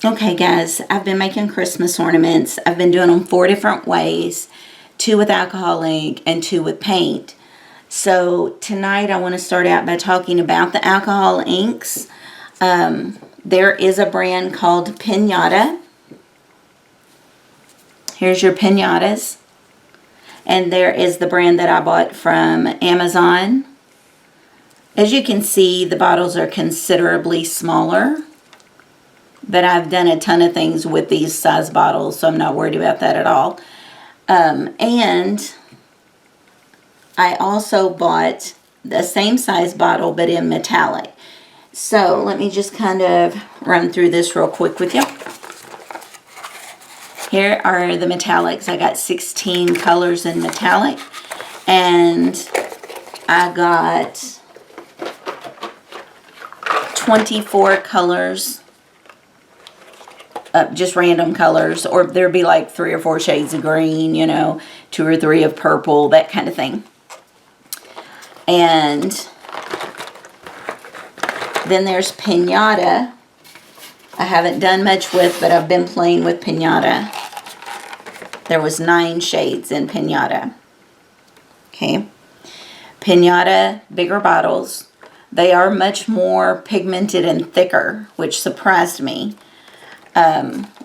Okay guys, I've been making Christmas ornaments. I've been doing them 4 different ways. 2 with alcohol ink and 2 with paint. So tonight I want to start out by talking about the alcohol inks. There is a brand called Piñata. Here's your Piñatas. And there is the brand that I bought from Amazon. As you can see, the bottles are considerably smaller. But I've done a ton of things with these size bottles, so I'm not worried about that at all. And I also bought the same size bottle, but in metallic. So let me just kind of run through this real quick with you. Here are the metallics. I got 16 colors in metallic. And I got 24 colors. Just random colors, or there'd be like 3 or 4 shades of green, you know, 2 or 3 of purple, that kind of thing. And then there's Piñata. I haven't done much with, but I've been playing with Piñata. There was 9 shades in Piñata. Okay. Piñata, bigger bottles. They are much more pigmented and thicker, which surprised me.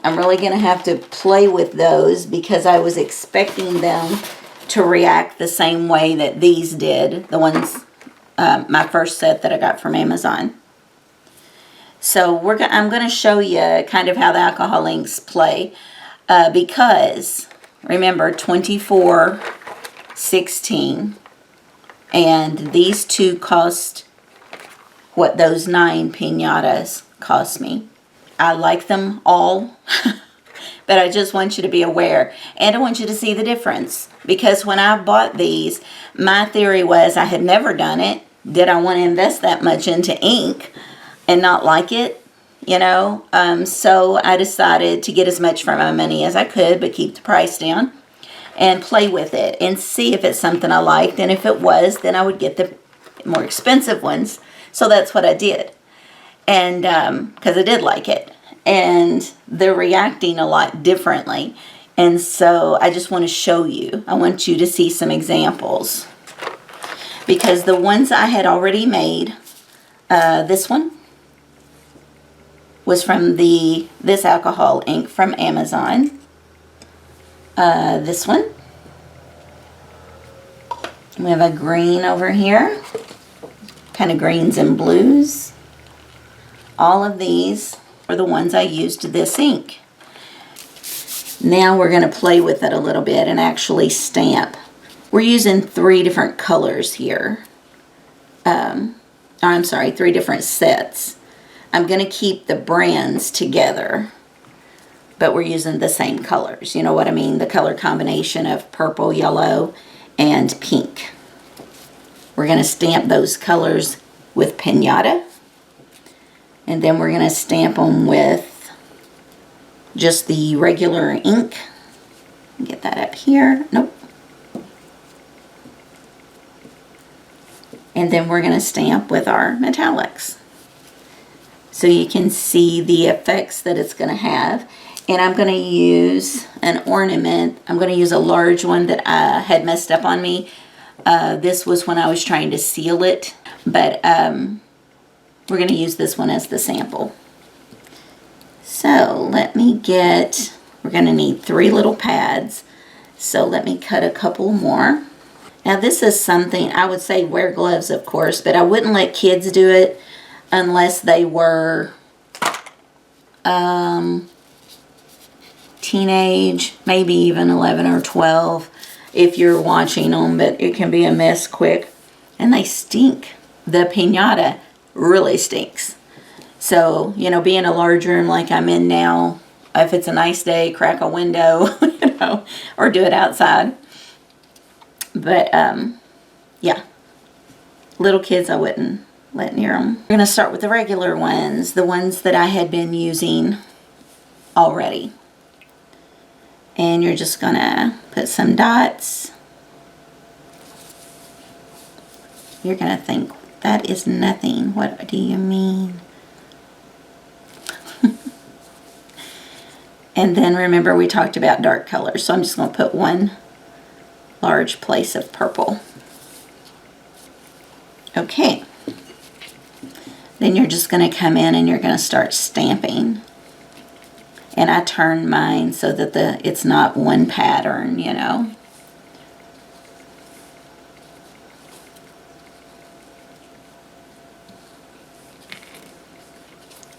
I'm really going to have to play with those because I was expecting them to react the same way that these did. The ones, my first set that I got from Amazon. So I'm going to show you kind of how the alcohol inks play. Because, remember, 24, 16, and these 2 cost what those 9 Piñatas cost me. I like them all, but I just want you to be aware. And I want you to see the difference. Because when I bought these, my theory was I had never done it. Did I want to invest that much into ink and not like it? You know, so I decided to get as much for my money as I could, but keep the price down and play with it and see if it's something I liked. And if it was, then I would get the more expensive ones. So that's what I did. And because I did like it, and they're reacting a lot differently, and so I just want to show you. I want you to see some examples, because the ones I had already made, this one was from this alcohol ink from Amazon. This one, we have a green over here, kind of greens and blues. All of these are the ones I used this ink. Now we're going to play with it a little bit and actually stamp. We're using 3 different colors here. I'm sorry, 3 different sets. I'm going to keep the brands together, but we're using the same colors. You know what I mean? The color combination of purple, yellow, and pink. We're going to stamp those colors with Piñata. And then we're going to stamp them with just the regular ink. Get that up here. Nope. And then we're going to stamp with our metallics. So you can see the effects that it's going to have. And I'm going to use an ornament. I'm going to use a large one that had messed up on me. This was when I was trying to seal it. But we're going to use this one as the sample. So let me we're going to need 3 little pads. So let me cut a couple more. Now this is something, I would say wear gloves of course, but I wouldn't let kids do it unless they were teenage, maybe even 11 or 12 if you're watching them, but it can be a mess quick. And they stink. The Piñata really stinks. So, you know, being a large room like I'm in now, if it's a nice day, crack a window, you know, or do it outside. But, yeah. Little kids I wouldn't let near them. We're going to start with the regular ones, the ones that I had been using already. And you're just going to put some dots. You're going to think, that is nothing. What do you mean? And then remember we talked about dark colors, so I'm just going to put one large place of purple. Okay. Then you're just going to come in and you're going to start stamping. And I turn mine so that it's not one pattern, you know.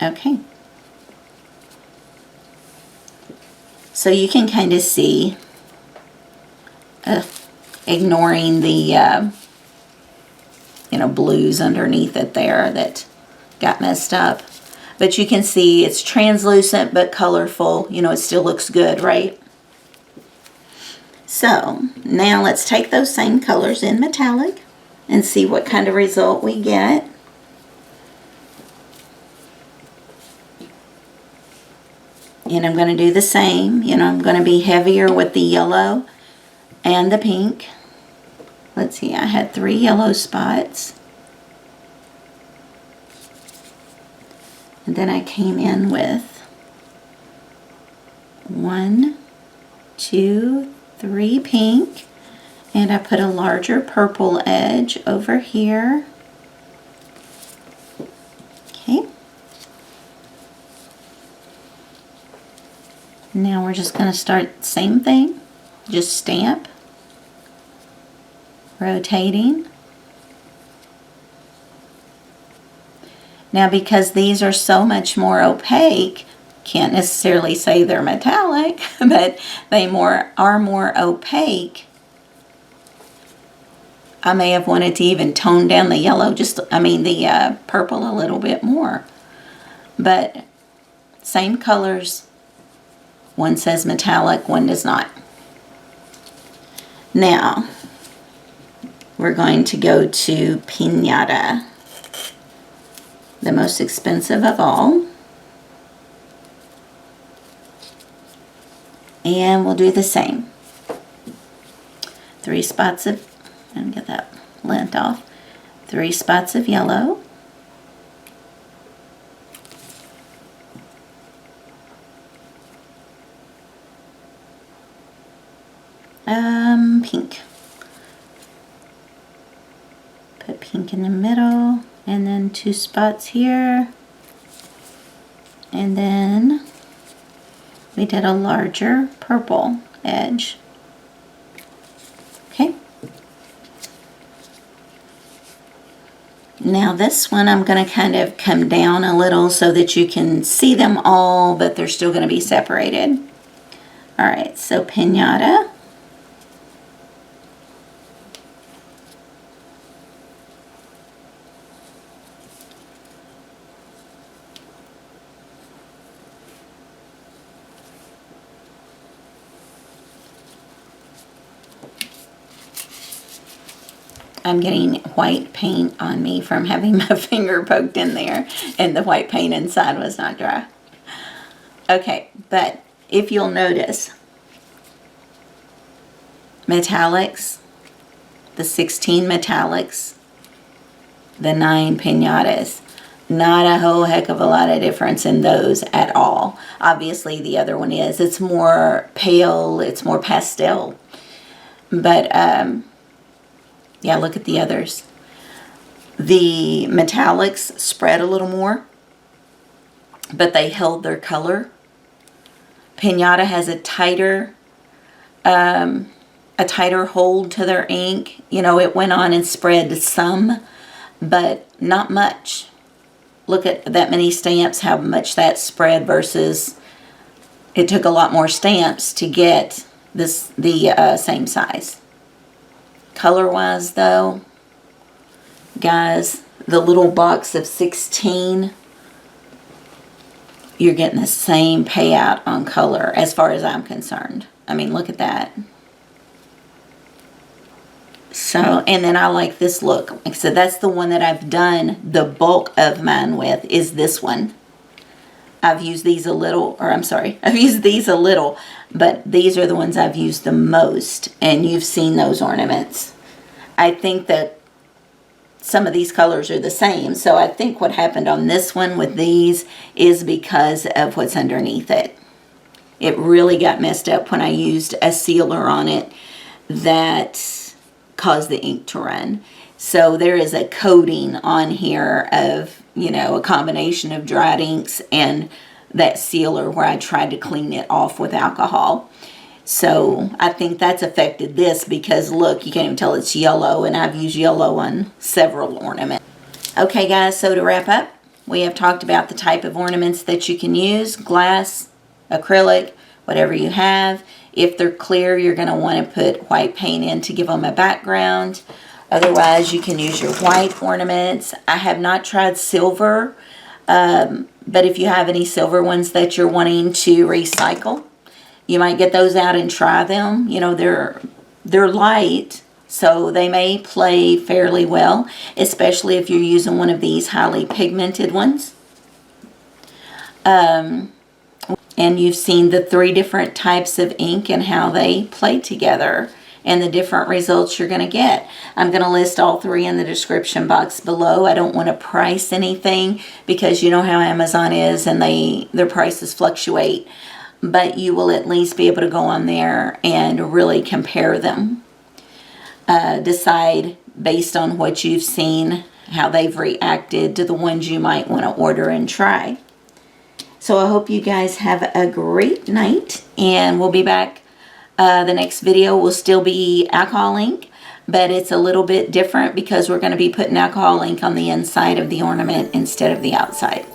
Okay. So you can kind of see, ignoring the, you know, blues underneath it there that got messed up. But you can see it's translucent but colorful. You know, it still looks good, right? So now let's take those same colors in metallic and see what kind of result we get. And I'm going to do the same. You know, I'm going to be heavier with the yellow and the pink. Let's see, I had 3 yellow spots. And then I came in with 1, 2, 3 pink. And I put a larger purple edge over here. Okay. Now we're just going to start same thing. Just stamp. Rotating. Now because these are so much more opaque, can't necessarily say they're metallic, but they are more opaque. I may have wanted to even tone down the yellow, the purple a little bit more. But same colors. One says metallic, one does not. Now, we're going to go to Piñata, the most expensive of all. And we'll do the same. 3 spots of, let me get that lint off. 3 spots of yellow. Pink. Put pink in the middle, and then 2 spots here. And then we did a larger purple edge. Okay. Now this one I'm going to kind of come down a little so that you can see them all, but they're still going to be separated. All right, so Piñata. I'm getting white paint on me from having my finger poked in there, and the white paint inside was not dry. Okay, but if you'll notice, metallics, the 16 metallics, the 9 piñatas, not a whole heck of a lot of difference in those at all. Obviously the other one is. It's more pale, it's more pastel. But yeah, look at the others. The metallics spread a little more, but they held their color. Piñata has a tighter hold to their ink. You know, it went on and spread some, but not much. Look at that many stamps, how much that spread versus it took a lot more stamps to get the same size. Color-wise, though, guys, the little box of 16, you're getting the same payout on color as far as I'm concerned. I mean, look at that. So, and then I like this look. Like I said, that's the one that I've done the bulk of mine with, is this one. I've used these a little, I've used these a little, but these are the ones I've used the most, and you've seen those ornaments. I think that some of these colors are the same, so I think what happened on this one with these is because of what's underneath it. It really got messed up when I used a sealer on it that caused the ink to run. So there is a coating on here of, you know, a combination of dried inks and that sealer where I tried to clean it off with alcohol. So I think that's affected this because look, you can't even tell it's yellow, and I've used yellow on several ornaments. Okay guys, so to wrap up, we have talked about the type of ornaments that you can use: glass, acrylic, whatever you have. If they're clear, you're going to want to put white paint in to give them a background. Otherwise, you can use your white ornaments. I have not tried silver, but if you have any silver ones that you're wanting to recycle, you might get those out and try them. You know, they're light, so they may play fairly well, especially if you're using one of these highly pigmented ones. And you've seen the 3 different types of ink and how they play together and the different results you're going to get. I'm going to list all 3 in the description box below. I don't want to price anything because you know how Amazon is, and their prices fluctuate. But you will at least be able to go on there and really compare them. Decide based on what you've seen how they've reacted to the ones you might want to order and try. So I hope you guys have a great night, and we'll be back. The next video will still be alcohol ink, but it's a little bit different because we're going to be putting alcohol ink on the inside of the ornament instead of the outside.